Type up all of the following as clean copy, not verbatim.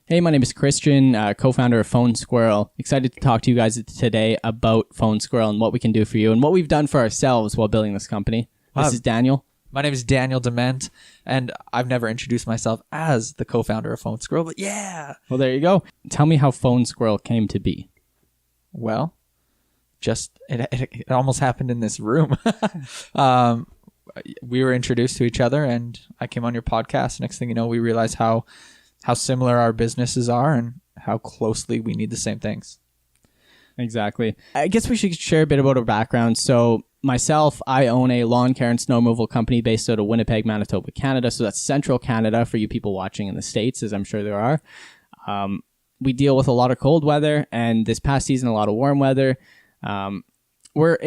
Hey, my name is Kristian, co-founder of Phone Squirrel. Excited to talk to you guys today about Phone Squirrel and what we can do for you and what we've done for ourselves while building this company. Wow. This is Daniel. My name is Daniel Diment, and I've never introduced myself as the co-founder of Phone Squirrel, but yeah. Well, there you go. Tell me how Phone Squirrel came to be. Well, it almost happened in this room. We were introduced to each other, and I came on your podcast. Next thing you know, we realized how similar our businesses are and how closely we need the same things. Exactly. I guess we should share a bit about our background. So myself, I own a lawn care and snow removal company based out of Winnipeg, Manitoba, Canada. So that's central Canada for you people watching in the States, as I'm sure there are. We deal with a lot of cold weather, and this past season, a lot of warm weather. We're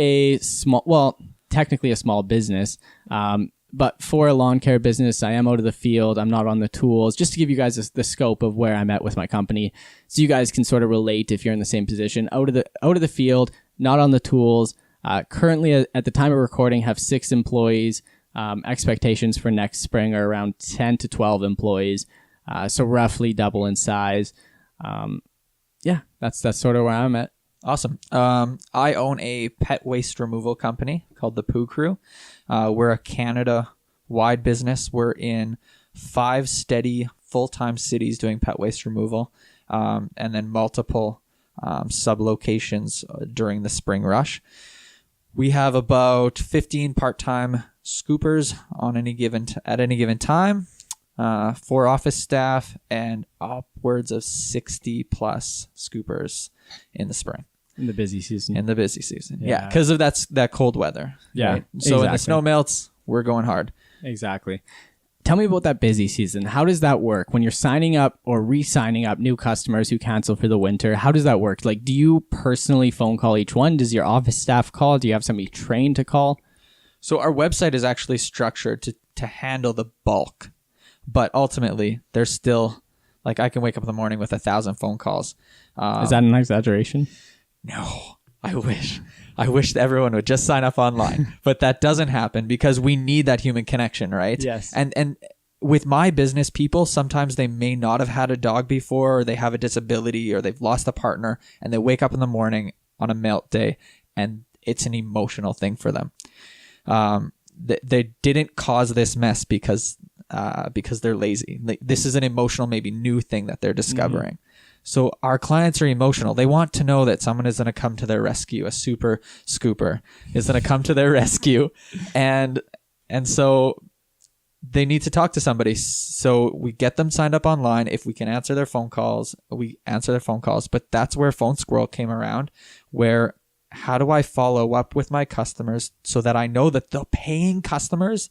technically a small business, but for a lawn care business, I am out of the field. I'm not on the tools, just to give you guys the scope of where I'm at with my company, so you guys can sort of relate if you're in the same position. Out of the field, not on the tools. Currently, at the time of recording, have 6 employees. Expectations for next spring are around 10 to 12 employees, so roughly double in size. That's sort of where I'm at. Awesome. I own a pet waste removal company called the Poo Crew. We're a Canada-wide business. We're in 5 steady full-time cities doing pet waste removal, and then multiple sub-locations during the spring rush. We have about 15 part-time scoopers at any given time, 4 office staff, and upwards of 60-plus scoopers in the spring. In the busy season. Yeah, because of that cold weather. Yeah. Right? So when the snow melts, we're going hard. Exactly. Tell me about that busy season. How does that work when you're signing up or re-signing up new customers who cancel for the winter? How does that work? Like, do you personally phone call each one? Does your office staff call? Do you have somebody trained to call? So our website is actually structured to handle the bulk, but ultimately there's still, like, I can wake up in the morning with 1,000 phone calls. Is that an exaggeration? No, I wish that everyone would just sign up online, but that doesn't happen because we need that human connection, right? Yes. And with my business people, sometimes they may not have had a dog before, or they have a disability, or they've lost a partner, and they wake up in the morning on a melt day, and it's an emotional thing for them. They didn't cause this mess because they're lazy. This is an emotional, maybe new thing that they're discovering. Mm-hmm. So our clients are emotional. They want to know that someone is going to come to their rescue. A super scooper is going to come to their rescue. And so they need to talk to somebody. So we get them signed up online. If we can answer their phone calls, we answer their phone calls. But that's where Phone Squirrel came around, where how do I follow up with my customers so that I know that the paying customers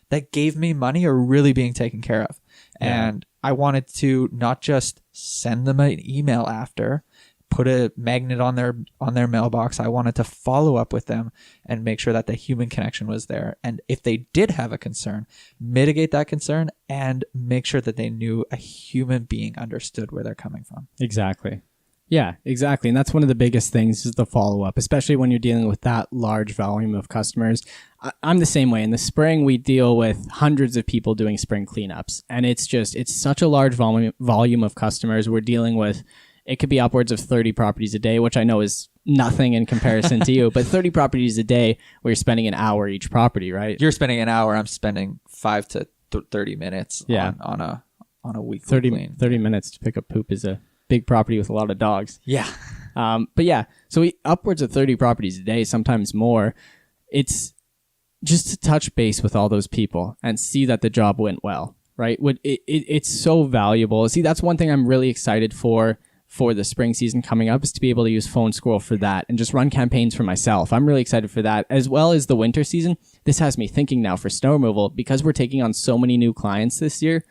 that gave me money are really being taken care of? Yeah. And I wanted to not just send them an email after, put a magnet on their mailbox. I wanted to follow up with them and make sure that the human connection was there. And if they did have a concern, mitigate that concern and make sure that they knew a human being understood where they're coming from. Exactly. Yeah, exactly. And that's one of the biggest things is the follow-up, especially when you're dealing with that large volume of customers. I'm the same way. In the spring, we deal with hundreds of people doing spring cleanups. And it's such a large volume of customers. We're dealing with, it could be upwards of 30 properties a day, which I know is nothing in comparison to you, but 30 properties a day where you're spending an hour each property, right? You're spending an hour. I'm spending 5 to 30 minutes on a weekly clean. 30 minutes to pick up poop is a big property with a lot of dogs. Yeah. But yeah, so upwards of 30 properties a day, sometimes more. It's just to touch base with all those people and see that the job went well, right? It's so valuable. See, that's one thing I'm really excited for the spring season coming up, is to be able to use Phone Squirrel for that and just run campaigns for myself. I'm really excited for that, as well as the winter season. This has me thinking now for snow removal, because we're taking on so many new clients this year.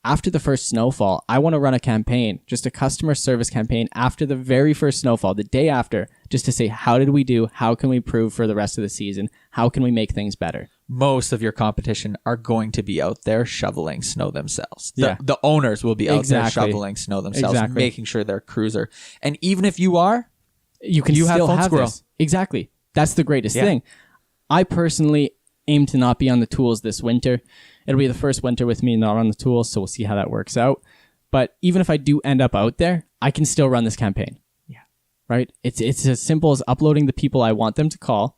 After the first snowfall, I want to run a campaign, just a customer service campaign after the very first snowfall, the day after, just to say, how did we do? How can we improve for the rest of the season? How can we make things better? Most of your competition are going to be out there shoveling snow themselves. The owners will be out there shoveling snow themselves, making sure their crews are. And even if you are, you still have this. Exactly. That's the greatest thing. I personally aim to not be on the tools this winter. It'll be the first winter with me not on the tools, so we'll see how that works out. But even if I do end up out there, I can still run this campaign. Yeah. Right? It's as simple as uploading the people I want them to call,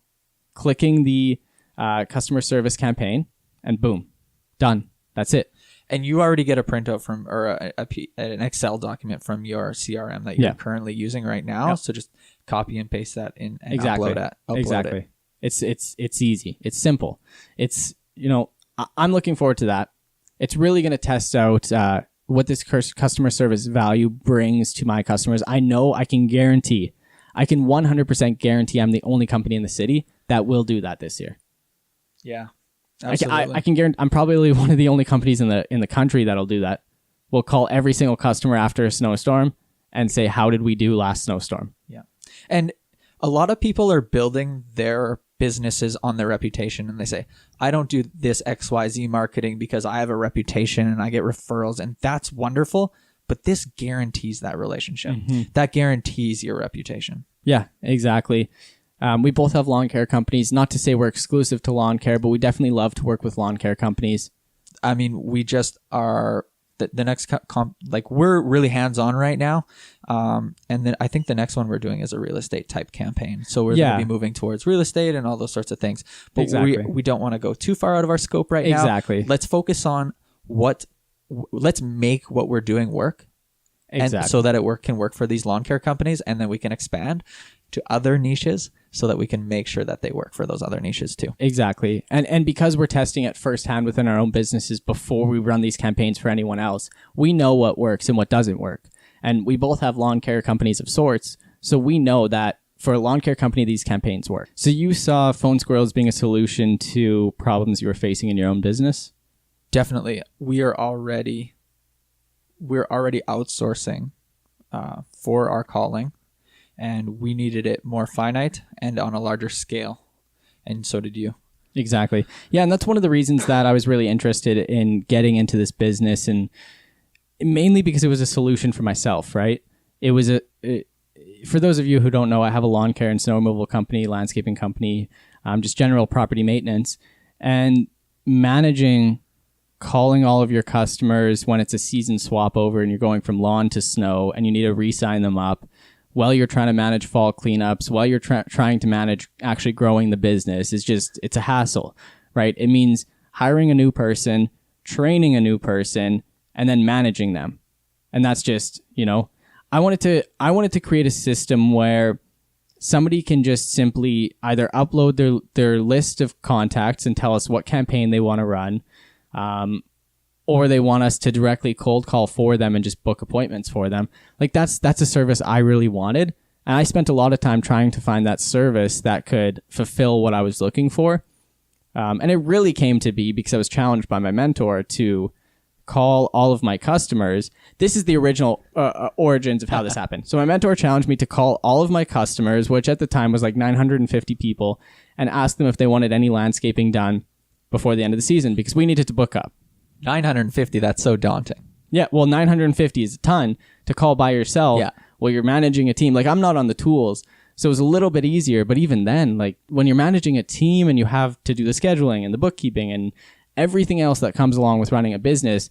clicking the customer service campaign, and boom, done. That's it. And you already get a printout from, or an Excel document from your CRM that you're currently using right now. Yep. So just copy and paste that in and upload it. Exactly. It's easy. It's simple. It's, I'm looking forward to that. It's really going to test out what this customer service value brings to my customers. I know I can 100% guarantee I'm the only company in the city that will do that this year. Yeah. I can guarantee I'm probably one of the only companies in the country that'll do that. We'll call every single customer after a snowstorm and say, how did we do last snowstorm? Yeah. And a lot of people are building their businesses on their reputation, and they say, I don't do this XYZ marketing because I have a reputation and I get referrals, and that's wonderful, but this guarantees that relationship. Mm-hmm. That guarantees your reputation. Yeah, exactly. We both have lawn care companies. Not to say we're exclusive to lawn care, but we definitely love to work with lawn care companies. I mean, we just are the next we're really hands-on right now. And then I think the next one we're doing is a real estate type campaign. So we're going to be moving towards real estate and all those sorts of things. But we don't want to go too far out of our scope right now. Exactly. Let's focus on let's make what we're doing work. Exactly. And so that can work for these lawn care companies, and then we can expand to other niches so that we can make sure that they work for those other niches too. Exactly. And because we're testing it firsthand within our own businesses before we run these campaigns for anyone else, we know what works and what doesn't work. And we both have lawn care companies of sorts, so we know that for a lawn care company, these campaigns work. So you saw Phone Squirrel as being a solution to problems you were facing in your own business? Definitely. We're already outsourcing for our calling, and we needed it more finite and on a larger scale, and so did you. Exactly. Yeah, and that's one of the reasons that I was really interested in getting into this business, and mainly because it was a solution for myself, right? It was for those of you who don't know, I have a lawn care and snow removal company, landscaping company, just general property maintenance, and managing calling all of your customers when it's a season swap over and you're going from lawn to snow and you need to re-sign them up while you're trying to manage fall cleanups, while you're trying to manage actually growing the business, it's a hassle, right? It means hiring a new person, training a new person, and then managing them. And that's just, I wanted to create a system where somebody can just simply either upload their list of contacts and tell us what campaign they want to run, or they want us to directly cold call for them and just book appointments for them. Like that's a service I really wanted. And I spent a lot of time trying to find that service that could fulfill what I was looking for. And it really came to be because I was challenged by my mentor to call all of my customers. This is the original origins of how this happened. So my mentor challenged me to call all of my customers, which at the time was like 950 people, and ask them if they wanted any landscaping done before the end of the season because we needed to book up. 950, that's so daunting. Yeah, well, 950 is a ton to call by yourself while you're managing a team. Like, I'm not on the tools, so it was a little bit easier. But even then, like, when you're managing a team and you have to do the scheduling and the bookkeeping and everything else that comes along with running a business,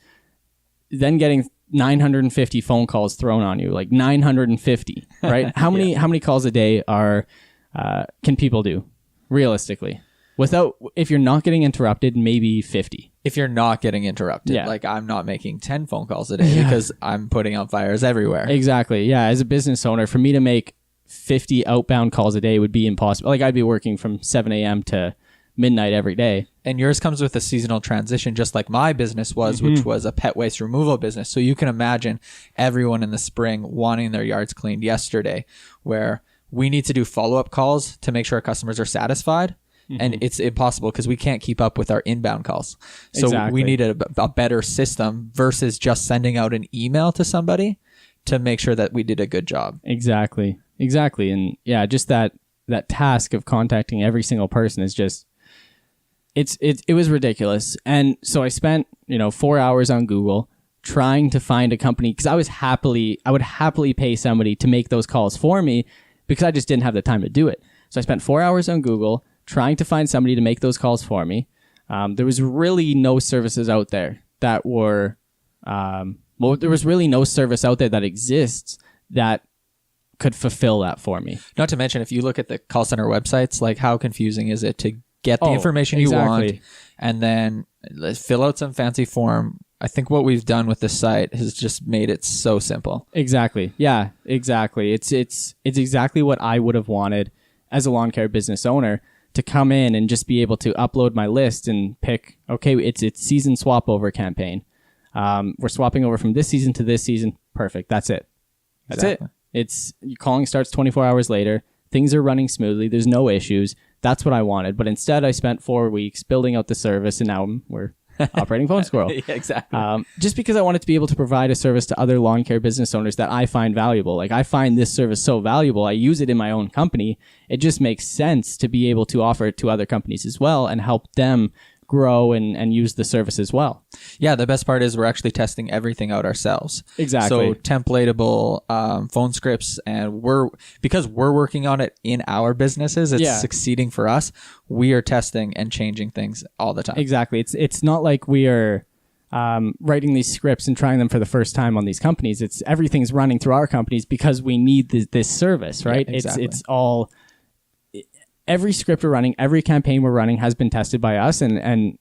then getting 950 phone calls thrown on you, like 950, right? How many calls a day can people do realistically? If you're not getting interrupted, maybe 50. If you're not getting interrupted, like I'm not making 10 phone calls a day because I'm putting out fires everywhere. Exactly. Yeah. As a business owner, for me to make 50 outbound calls a day would be impossible. Like I'd be working from 7 a.m. to midnight every day. And yours comes with a seasonal transition, just like my business was, which was a pet waste removal business. So you can imagine everyone in the spring wanting their yards cleaned yesterday, where we need to do follow-up calls to make sure our customers are satisfied. And it's impossible because we can't keep up with our inbound calls. So we need a better system versus just sending out an email to somebody to make sure that we did a good job. Exactly. And yeah, just that task of contacting every single person is just, it was ridiculous. And so I spent, 4 hours on Google trying to find a company because I would happily pay somebody to make those calls for me because I just didn't have the time to do it. So I spent 4 hours on Google trying to find somebody to make those calls for me. There was really no services out there that were Well, there was really no service out there that exists that could fulfill that for me. Not to mention, if you look at the call center websites, like how confusing is it to get the information you want and then fill out some fancy form? I think what we've done with this site has just made it so simple. Exactly. Yeah, exactly. It's exactly what I would have wanted as a lawn care business owner, to come in and just be able to upload my list and pick, okay, it's season swap over campaign. We're swapping over from this season to this season. Perfect. That's it. That's it. Your calling starts 24 hours later. Things are running smoothly. There's no issues. That's what I wanted. But instead, I spent 4 weeks building out the service, and now we're operating Phone Squirrel. Yeah, exactly. Just because I wanted to be able to provide a service to other lawn care business owners that I find valuable. Like, I find this service so valuable. I use it in my own company. It just makes sense to be able to offer it to other companies as well and help them grow and use the service as well. Yeah, the best part is we're actually testing everything out ourselves. Exactly. So templatable phone scripts, and because we're working on it in our businesses, it's succeeding for us. We are testing and changing things all the time. Exactly. It's not like we are writing these scripts and trying them for the first time on these companies. It's everything's running through our companies because we need this service, right? Yeah, exactly. It's all. Every script we're running, every campaign we're running has been tested by us, and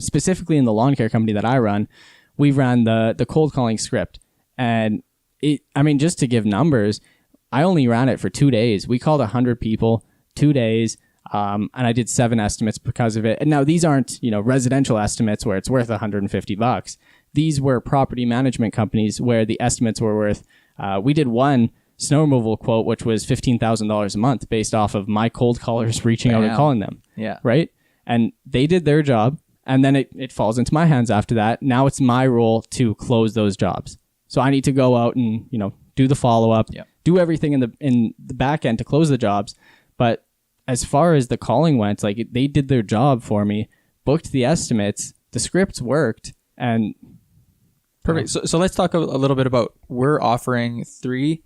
specifically in the lawn care company that I run, we ran the cold calling script, and just to give numbers, I only ran it for 2 days. We called 100 people, 2 days, and I did 7 estimates because of it. And now these aren't residential estimates where it's worth $150. These were property management companies where the estimates were worth. We did one snow removal quote, which was $15,000 a month based off of my cold callers reaching out and calling them. Yeah. Right. And they did their job. And then it falls into my hands after that. Now it's my role to close those jobs. So I need to go out and, do the follow up, do everything in the back end to close the jobs. But as far as the calling went, like they did their job for me, booked the estimates, the scripts worked, and perfect. So let's talk a little bit about, we're offering 3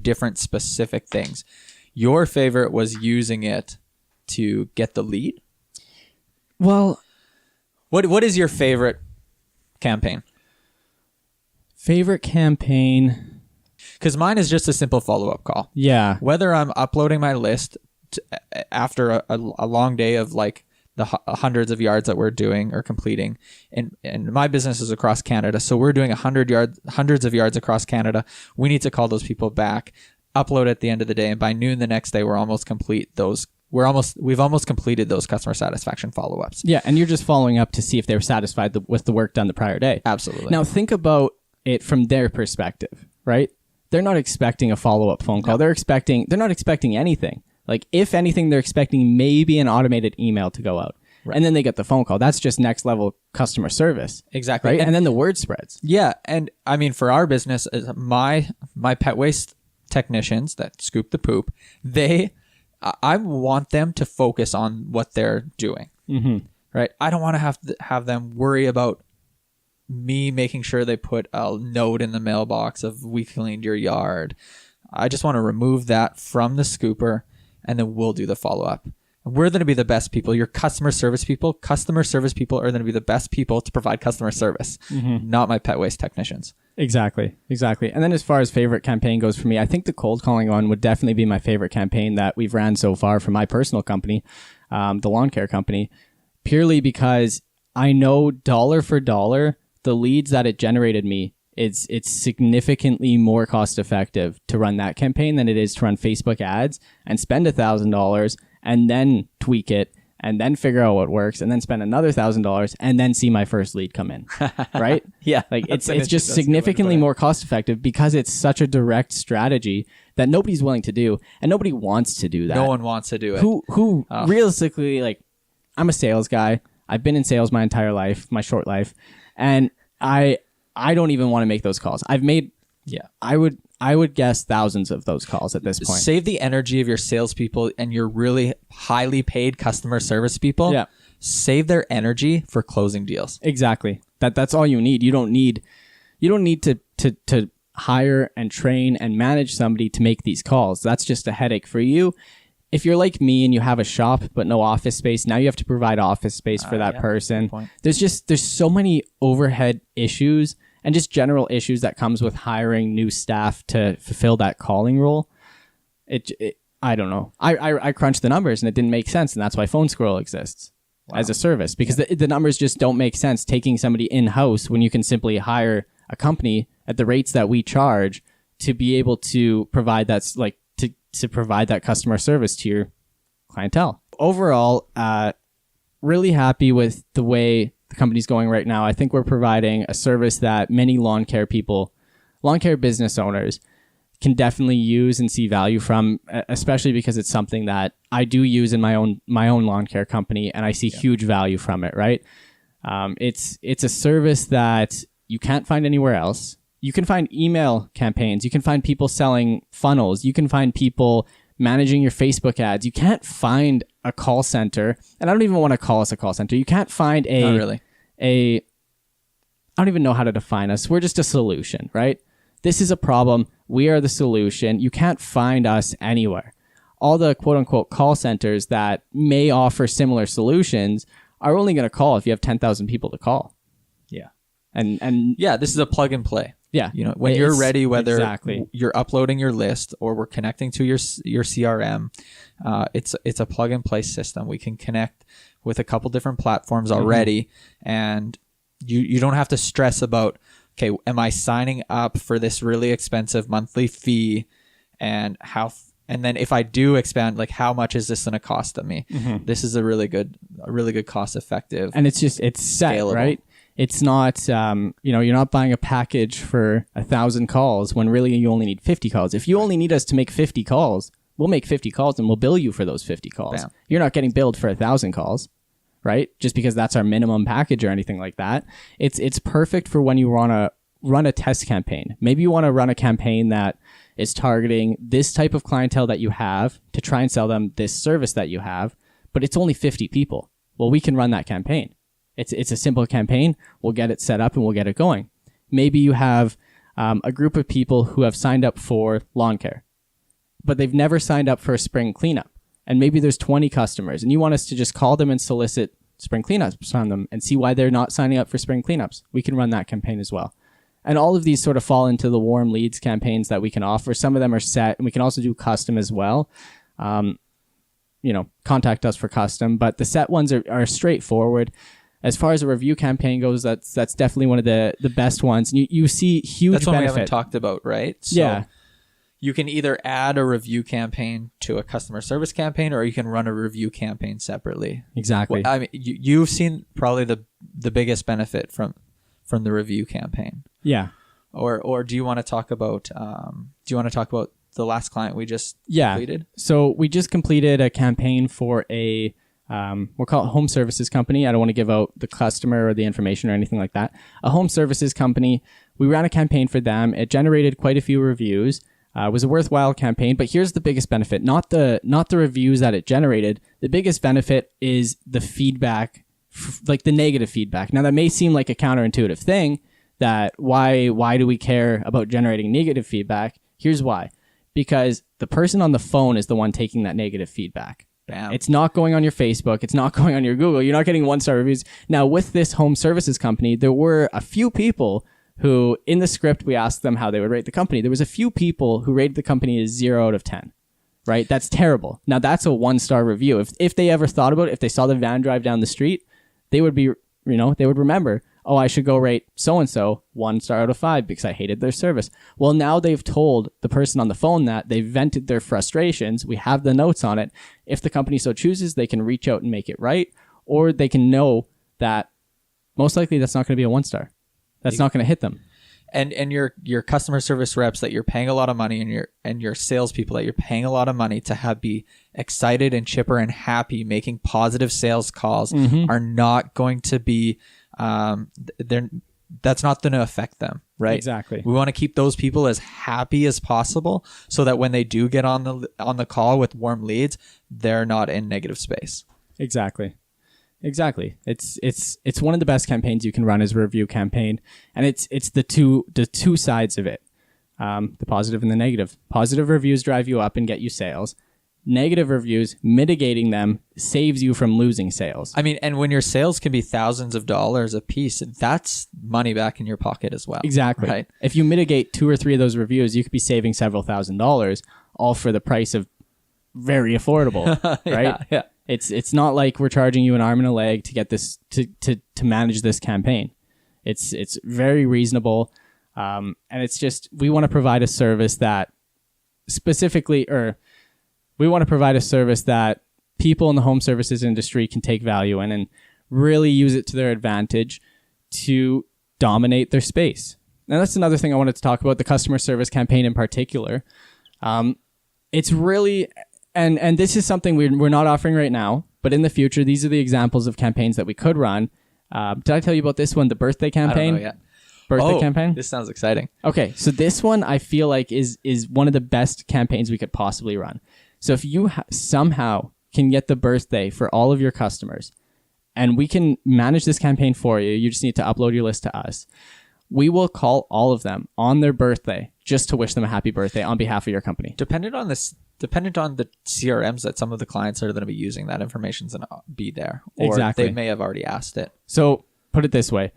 different specific things. Your favorite was using it to get the lead. Well, what is your favorite campaign? Favorite campaign? Because mine is just a simple follow-up call. Yeah. Whether I'm uploading my list after a long day of like the hundreds of yards that we're doing or completing, and my business is across Canada, so we're doing hundreds of yards across Canada. We need to call those people back, upload at the end of the day, and by noon the next day we've almost completed those customer satisfaction follow-ups. Yeah, and you're just following up to see if they were satisfied with the work done the prior day. Absolutely. Now think about it from their perspective, right? They're not expecting a follow-up phone call. No. They're not expecting anything. Like, if anything, they're expecting maybe an automated email to go out. Right. And then they get the phone call. That's just next level customer service. Exactly. Right? And then the word spreads. Yeah. And I mean, for our business, my pet waste technicians that scoop the poop, I want them to focus on what they're doing. Mm-hmm. Right? I don't want to have them worry about me making sure they put a note in the mailbox of "we cleaned your yard." I just want to remove that from the scooper, and then we'll do the follow-up. We're going to be the best people. Your customer service people are going to be the best people to provide customer service, not my pet waste technicians. Exactly. And then as far as favorite campaign goes for me, I think the cold calling one would definitely be my favorite campaign that we've ran so far for my personal company, the lawn care company, purely because I know dollar for dollar, the leads that it generated me, it's significantly more cost effective to run that campaign than it is to run Facebook ads and spend $1,000 and then tweak it and then figure out what works and then spend another $1,000 and then see my first lead come in. Right? Yeah. Like it's just significantly more cost effective because it's such a direct strategy that nobody's willing to do and nobody wants to do that. No one wants to do it. Who realistically, like, I'm a sales guy. I've been in sales my entire life, my short life, and I don't even want to make those calls. I've made, I would guess thousands of those calls at this point. Save the energy of your salespeople and your really highly paid customer service people. Yeah. Save their energy for closing deals. Exactly. That's all you need. You don't need to hire and train and manage somebody to make these calls. That's just a headache for you. If you're like me and you have a shop but no office space, now you have to provide office space for that person. There's so many overhead issues and just general issues that comes with hiring new staff to fulfill that calling role. I don't know. I crunched the numbers and it didn't make sense, and that's why Phone Squirrel exists as a service, because the numbers just don't make sense taking somebody in-house when you can simply hire a company at the rates that we charge to be able to provide to provide that customer service to your clientele. Overall, really happy with the way the company's going right now. I think we're providing a service that many lawn care business owners can definitely use and see value from, especially because it's something that I do use in my own lawn care company, and I see huge value from it, right? It's a service that you can't find anywhere else. You can find email campaigns. You can find people selling funnels. You can find people managing your Facebook ads. You can't find a call center, and I don't even want to call us a call center. You can't find Not really. I don't even know how to define us. We're just a solution, right? This is a problem. We are the solution. You can't find us anywhere. All the quote unquote call centers that may offer similar solutions are only going to call if you have 10,000 people to call. Yeah. And yeah, this is a plug and play. Yeah. You know, when you're ready, whether exactly. you're uploading your list or we're connecting to your CRM, it's a plug and play system. We can connect with a couple different platforms already, and you don't have to stress about, okay, am I signing up for this really expensive monthly fee, and then if I do expand, like, how much is this going to cost me? This is a really good cost effective, and it's set, scalable. Right? It's not, you're not buying a package for 1,000 calls when really you only need 50 calls. If you only need us to make 50 calls, we'll make 50 calls and we'll bill you for those 50 calls. Bam. You're not getting billed for 1,000 calls, right? Just because that's our minimum package or anything like that. It's perfect for when you want to run a test campaign. Maybe you want to run a campaign that is targeting this type of clientele that you have to try and sell them this service that you have, but it's only 50 people. Well, we can run that campaign. It's a simple campaign. We'll get it set up and we'll get it going. Maybe you have a group of people who have signed up for lawn care, but they've never signed up for a spring cleanup. And maybe there's 20 customers and you want us to just call them and solicit spring cleanups from them and see why they're not signing up for spring cleanups. We can run that campaign as well. And all of these sort of fall into the warm leads campaigns that we can offer. Some of them are set, and we can also do custom as well. Contact us for custom, but the set ones are straightforward. As far as a review campaign goes, that's definitely one of the best ones. You see huge That's one benefit. we haven't talked about, right? So yeah. You can either add a review campaign to a customer service campaign, or you can run a review campaign separately. Exactly. Well, I mean, you've seen probably the biggest benefit from the review campaign. Yeah. Or do you want to talk about the last client we just completed? So we just completed a campaign for a we'll call it home services company. I don't want to give out the customer or the information or anything like that. A home services company. We ran a campaign for them. It generated quite a few reviews. It was a worthwhile campaign, but here's the biggest benefit, not the reviews that it generated. The biggest benefit is the feedback, like the negative feedback. Now that may seem like a counterintuitive thing, that why do we care about generating negative feedback? Here's why. Because the person on the phone is the one taking that negative feedback. Bam. It's not going on your Facebook. It's not going on your Google. You're not getting 1-star reviews. Now, with this home services company, there were a few people who, in the script, we asked them how they would rate the company. There was a few people who rated the company as 0 out of 10, right? That's terrible. Now, that's a 1-star review. If they ever thought about it, if they saw the van drive down the street, they would remember, oh, I should go rate so-and-so 1 star out of 5 because I hated their service. Well, now they've told the person on the phone that they've vented their frustrations. We have the notes on it. If the company so chooses, they can reach out and make it right, or they can know that most likely that's not going to be a 1-star. That's not going to hit them. And your customer service reps that you're paying a lot of money, and your salespeople that you're paying a lot of money to be excited and chipper and happy, making positive sales calls, are not going to be that's not going to affect them, right? Exactly. We want to keep those people as happy as possible so that when they do get on the call with warm leads, they're not in negative space. Exactly. It's one of the best campaigns you can run as a review campaign, and it's the two sides of it, the positive and the negative. Positive reviews drive you up and get you sales. negative reviews, mitigating them saves you from losing sales. I mean, and when your sales can be thousands of dollars a piece, that's money back in your pocket as well. Exactly. Right? If you mitigate 2 or 3 of those reviews, you could be saving several $1,000s, all for the price of very affordable, right? Yeah. It's not like we're charging you an arm and a leg to get this to manage this campaign. It's very reasonable, and it's just we want to provide a service that people in the home services industry can take value in and really use it to their advantage to dominate their space. And that's another thing I wanted to talk about, the customer service campaign in particular. It's really, and this is something we're not offering right now, but in the future, these are the examples of campaigns that we could run. Did I tell you about this one, the birthday campaign? I don't know yet. Birthday campaign? This sounds exciting. Okay, so this one I feel like is one of the best campaigns we could possibly run. So if you somehow can get the birthday for all of your customers, and we can manage this campaign for you, you just need to upload your list to us. We will call all of them on their birthday just to wish them a happy birthday on behalf of your company. Dependent on the CRMs that some of the clients are going to be using, that information's going to be there. Or Exactly. they may have already asked it. So put it this way.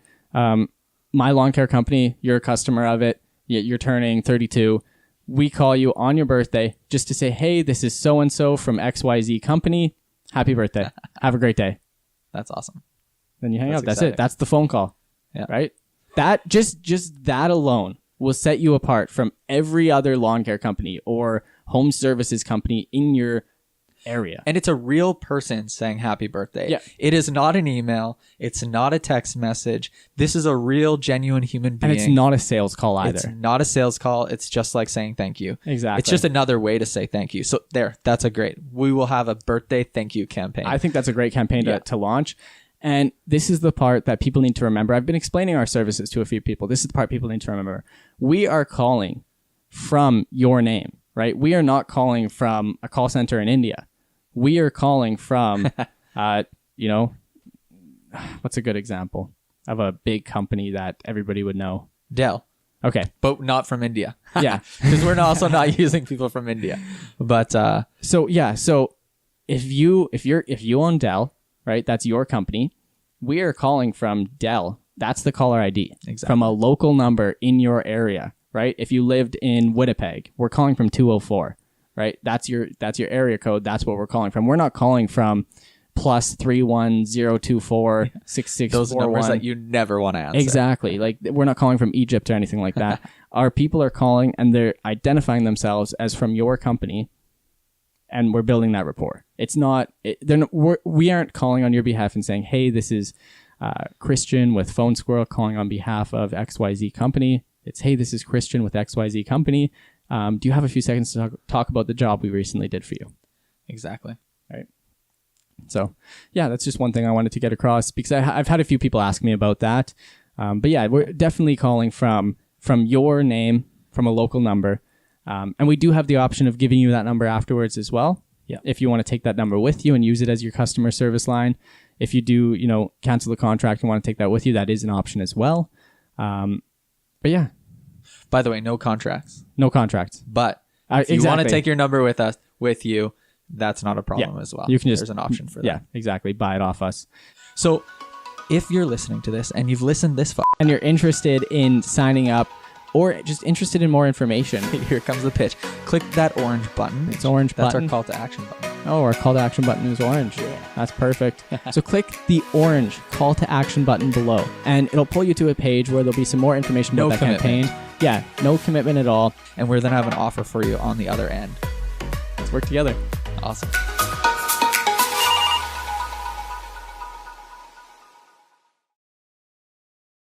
My lawn care company, you're a customer of it. You're turning 32. We call you on your birthday just to say, hey, this is so-and-so from XYZ company. Happy birthday. Have a great day. That's awesome. Then you hang up. That's exciting. it. That's the phone call. Yeah. Right? That just that alone will set you apart from every other lawn care company or home services company in your area. And it's a real person saying happy birthday. Yeah. It is not an email. It's not a text message. This is a real, genuine human being. And it's not a sales call either. It's not a sales call. It's just like saying thank you. Exactly. It's just another way to say thank you. So that's a great. We will have a birthday thank you campaign. I think that's a great campaign to launch. And this is the part that people need to remember. I've been explaining our services to a few people. This is the part people need to remember. We are calling from your name, right? We are not calling from a call center in India. We are calling from, what's a good example of a big company that everybody would know? Dell. Okay. But not from India. Yeah. Because we're also not using people from India. But So if you own Dell, right, that's your company. We are calling from Dell. That's the caller ID. Exactly. From a local number in your area, right? If you lived in Winnipeg, we're calling from 204, right? That's your area code. That's what we're calling from. We're not calling from +31024 6641. those numbers that you never want to answer. Exactly. Like, we're not calling from Egypt or anything like that. Our people are calling and they're identifying themselves as from your company, and we're building that rapport. It's not, we aren't calling on your behalf and saying, hey, this is Kristian with Phone Squirrel calling on behalf of XYZ company. It's, hey, this is Kristian with XYZ company. Do you have a few seconds to talk about the job we recently did for you? Exactly. Right. So, yeah, that's just one thing I wanted to get across, because I've had a few people ask me about that. But yeah, we're definitely calling from your name, from a local number. And we do have the option of giving you that number afterwards as well. Yeah. If you want to take that number with you and use it as your customer service line. If you do, cancel the contract and want to take that with you, that is an option as well. But yeah. By the way, no contracts. No contracts. But if you want to take your number with you, that's not a problem as well. You can There's an option for that. Yeah, exactly. Buy it off us. So if you're listening to this and you've listened this far and you're interested in signing up or just interested in more information, here comes the pitch. Click that orange button. It's orange That's button. our call to action button. Oh, our call to action button is orange. Yeah. That's perfect. So click the orange call to action button below, and it'll pull you to a page where there'll be some more information about that campaign. Yeah, no commitment at all. And we're going to have an offer for you on the other end. Let's work together. Awesome.